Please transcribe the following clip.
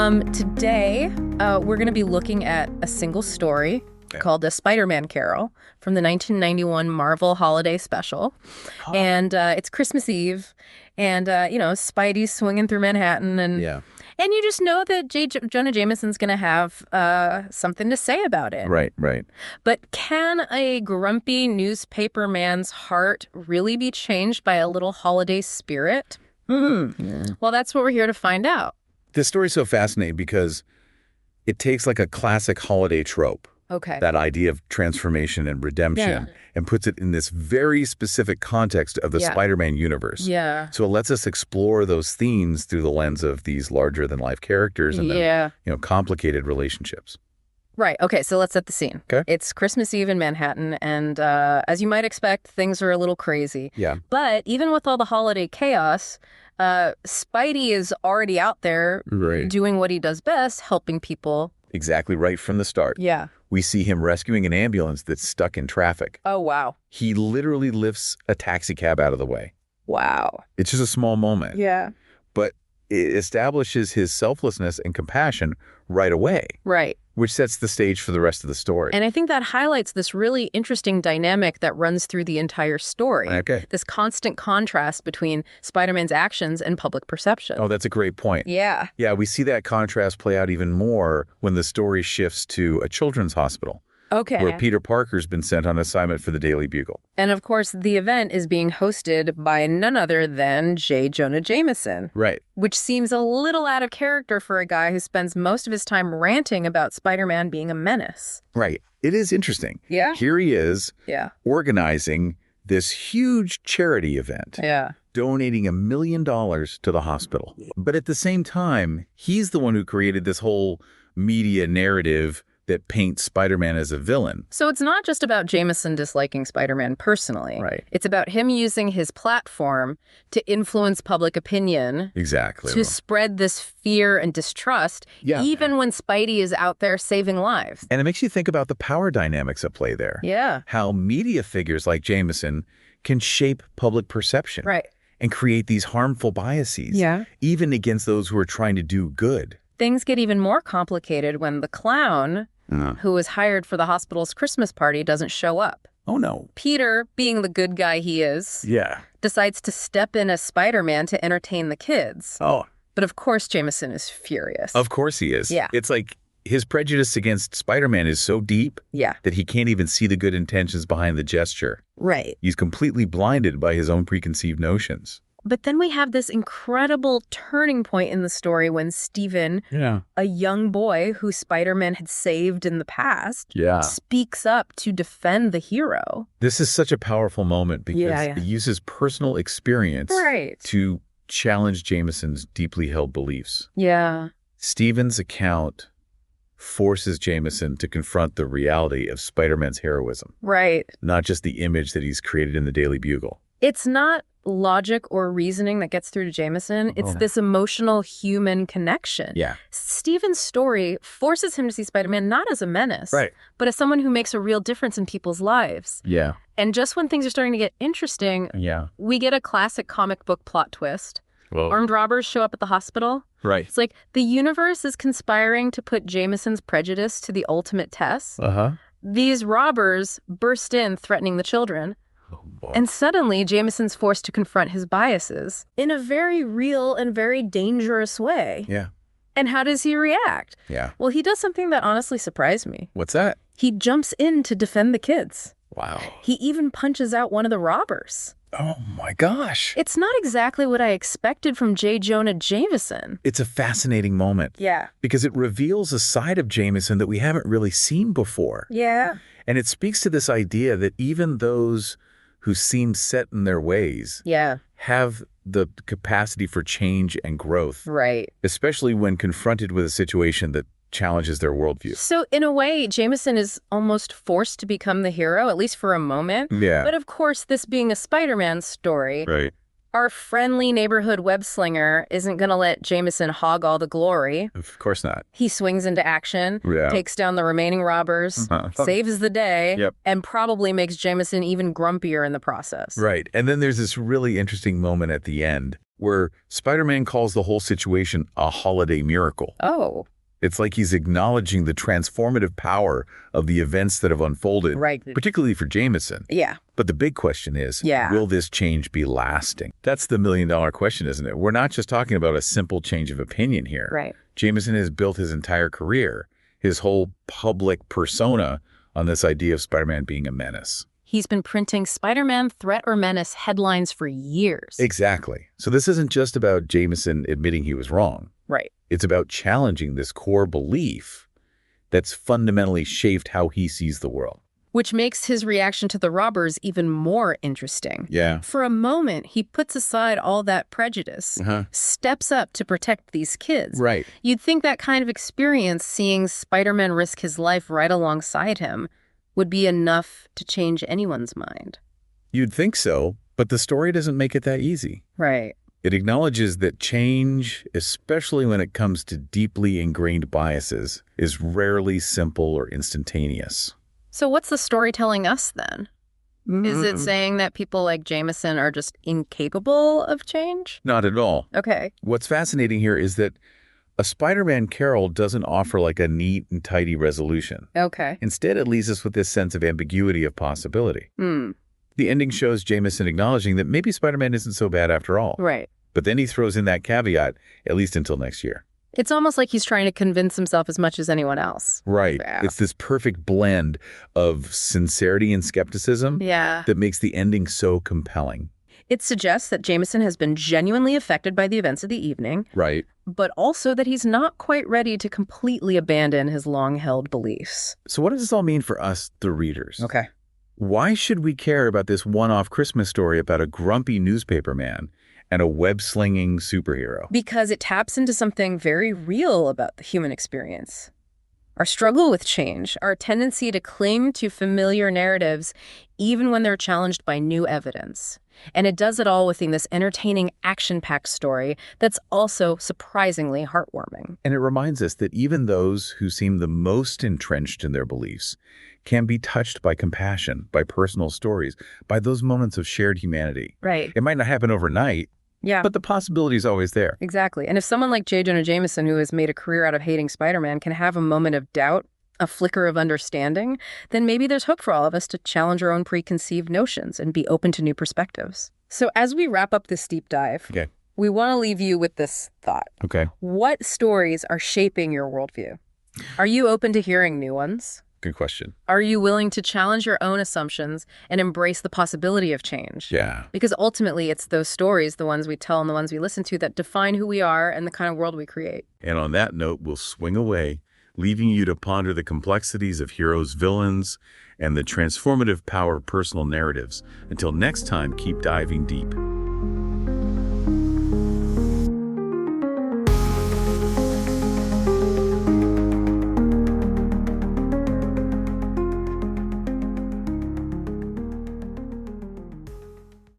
Today, we're going to be looking at a single story called A Spider-Man Carol from the 1991 Marvel Holiday Special. And it's Christmas Eve, and, Spidey's swinging through Manhattan. And you just know that Jonah Jameson's going to have something to say about it. Right. But can a grumpy newspaper man's heart really be changed by a little holiday spirit? Yeah. Well, that's what we're here to find out. This story's so fascinating because it takes like a classic holiday trope. Okay. That idea of transformation and redemption and puts it in this very specific context of the Spider-Man universe. Yeah. So it lets us explore those themes through the lens of these larger-than-life characters and then, complicated relationships. Right. Okay, so let's set the scene. Okay. It's Christmas Eve in Manhattan, and as you might expect, things are a little crazy. Yeah. But even with all the holiday chaos, Spidey is already out there doing what he does best, helping people. Exactly right from the start. Yeah. We see him rescuing an ambulance that's stuck in traffic. Oh, wow. He literally lifts a taxi cab out of the way. Wow. It's just a small moment. Yeah. But it establishes his selflessness and compassion right away. Right. Which sets the stage for the rest of the story. And I think that highlights this really interesting dynamic that runs through the entire story. Okay. This constant contrast between Spider-Man's actions and public perception. Oh, that's a great point. Yeah. Yeah, we see that contrast play out even more when the story shifts to a children's hospital. Okay. Where Peter Parker's been sent on assignment for the Daily Bugle. And of course, the event is being hosted by none other than J. Jonah Jameson. Right. Which seems a little out of character for a guy who spends most of his time ranting about Spider-Man being a menace. Right. It is interesting. Yeah. Here he is organizing this huge charity event. Yeah. Donating $1 million to the hospital. But at the same time, he's the one who created this whole media narrative that paints Spider-Man as a villain. So it's not just about Jameson disliking Spider-Man personally. Right. It's about him using his platform to influence public opinion. Exactly. To spread this fear and distrust, even when Spidey is out there saving lives. And it makes you think about the power dynamics at play there. Yeah. How media figures like Jameson can shape public perception. Right. And create these harmful biases. Yeah. Even against those who are trying to do good. Things get even more complicated when the clown who was hired for the hospital's Christmas party doesn't show up. Oh, no. Peter, being the good guy he is, decides to step in as Spider-Man to entertain the kids. Oh. But of course, Jameson is furious. Of course he is. Yeah. It's like his prejudice against Spider-Man is so deep that he can't even see the good intentions behind the gesture. Right. He's completely blinded by his own preconceived notions. But then we have this incredible turning point in the story when Steven, a young boy who Spider-Man had saved in the past, speaks up to defend the hero. This is such a powerful moment because it uses personal experience to challenge Jameson's deeply held beliefs. Yeah. Steven's account forces Jameson to confront the reality of Spider-Man's heroism. Right. Not just the image that he's created in the Daily Bugle. It's not logic or reasoning that gets through to Jameson. It's this emotional human connection. Yeah. Steven's story forces him to see Spider-Man not as a menace, but as someone who makes a real difference in people's lives. Yeah. And just when things are starting to get interesting, we get a classic comic book plot twist. Whoa. Armed robbers show up at the hospital. Right. It's like the universe is conspiring to put Jameson's prejudice to the ultimate test. These robbers burst in, threatening the children. And suddenly, Jameson's forced to confront his biases in a very real and very dangerous way. Yeah. And how does he react? Yeah. Well, he does something that honestly surprised me. What's that? He jumps in to defend the kids. Wow. He even punches out one of the robbers. Oh, my gosh. It's not exactly what I expected from J. Jonah Jameson. It's a fascinating moment. Yeah. Because it reveals a side of Jameson that we haven't really seen before. Yeah. And it speaks to this idea that even those who seem set in their ways have the capacity for change and growth. Right. Especially when confronted with a situation that challenges their worldview. So in a way, Jameson is almost forced to become the hero, at least for a moment. Yeah. But of course, this being a Spider-Man story, our friendly neighborhood web slinger isn't going to let Jameson hog all the glory. Of course not. He swings into action, takes down the remaining robbers, saves the day, and probably makes Jameson even grumpier in the process. Right. And then there's this really interesting moment at the end where Spider-Man calls the whole situation a holiday miracle. Oh. It's like he's acknowledging the transformative power of the events that have unfolded, Right. particularly for Jameson. Yeah. But the big question is, will this change be lasting? That's the million-dollar question, isn't it? We're not just talking about a simple change of opinion here. Right. Jameson has built his entire career, his whole public persona, on this idea of Spider-Man being a menace. He's been printing Spider-Man threat or menace headlines for years. Exactly. So this isn't just about Jameson admitting he was wrong. Right. It's about challenging this core belief that's fundamentally shaped how he sees the world. Which makes his reaction to the robbers even more interesting. Yeah. For a moment, he puts aside all that prejudice, steps up to protect these kids. Right. You'd think that kind of experience, seeing Spider-Man risk his life right alongside him, would be enough to change anyone's mind. You'd think so, but the story doesn't make it that easy. Right. It acknowledges that change, especially when it comes to deeply ingrained biases, is rarely simple or instantaneous. So what's the story telling us then? Is it saying that people like Jameson are just incapable of change? Not at all. Okay. What's fascinating here is that a Spider-Man carol doesn't offer like a neat and tidy resolution. Okay. Instead, it leaves us with this sense of ambiguity of possibility. Hmm. The ending shows Jameson acknowledging that maybe Spider-Man isn't so bad after all. Right. But then he throws in that caveat, at least until next year. It's almost like he's trying to convince himself as much as anyone else. Right. Yeah. It's this perfect blend of sincerity and skepticism that makes the ending so compelling. It suggests that Jameson has been genuinely affected by the events of the evening. Right. But also that he's not quite ready to completely abandon his long-held beliefs. So what does this all mean for us, the readers? Okay. Why should we care about this one-off Christmas story about a grumpy newspaper man and a web-slinging superhero? Because it taps into something very real about the human experience. Our struggle with change, our tendency to cling to familiar narratives even when they're challenged by new evidence. And it does it all within this entertaining, action-packed story that's also surprisingly heartwarming. And it reminds us that even those who seem the most entrenched in their beliefs can be touched by compassion, by personal stories, by those moments of shared humanity. Right. It might not happen overnight, but the possibility is always there. Exactly. And if someone like J. Jonah Jameson, who has made a career out of hating Spider-Man, can have a moment of doubt, a flicker of understanding, then maybe there's hope for all of us to challenge our own preconceived notions and be open to new perspectives. So as we wrap up this deep dive, we want to leave you with this thought. What stories are shaping your worldview? Are you open to hearing new ones? Good question. Are you willing to challenge your own assumptions and embrace the possibility of change? Yeah. Because ultimately, it's those stories, the ones we tell and the ones we listen to, that define who we are and the kind of world we create. And on that note, we'll swing away, leaving you to ponder the complexities of heroes, villains, and the transformative power of personal narratives. Until next time, keep diving deep.